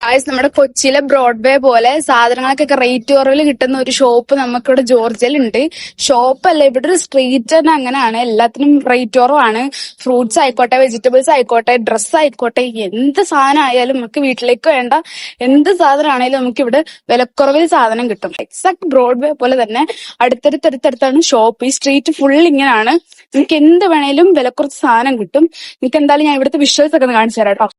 Guys, നമ്മുടെ കൊച്ചിയിലെ Broadway പോലെ സാധനങ്ങൾക്കൊക്കെ റേറ്റ് കുറവിൽ കിട്ടുന്ന ഒരു ഷോപ്പ് നമുക്കിവിടെ ജോർജിയയിൽ ഉണ്ട്. ഷോപ്പല്ല, ഇവിടെ ഒരു സ്ട്രീറ്റ് തന്നെ അങ്ങനെയാണ്. എല്ലാത്തിനും റേറ്റ് കുറവാണ്. ഫ്രൂട്ട്സ് ആയിക്കോട്ടെ, വെജിറ്റബിൾസ് ആയിക്കോട്ടെ, ഡ്രസ്സ് ആയിക്കോട്ടെ, എന്ത് സാധനം ആയാലും നമുക്ക് വീട്ടിലേക്ക് വേണ്ട എന്ത് സാധനം ആണെങ്കിലും നമുക്ക് ഇവിടെ വിലക്കുറവിൽ സാധനം കിട്ടും. എക്സാക്ട് ബ്രോഡ്വേ പോലെ തന്നെ അടുത്തടുത്താണ് ഷോപ്പ്. ഈ സ്ട്രീറ്റ് ഫുൾ ഇങ്ങനെയാണ്. നിങ്ങൾക്ക് എന്ത് വേണേലും വിലക്കുറച്ച് സാധനം കിട്ടും. നിങ്ങൾക്ക് എന്തായാലും ഞാൻ ഇവിടുത്തെ വിഷ്വൽസ് ഒക്കെ ഒന്ന് കാണിച്ചു തരാം കേട്ടോ.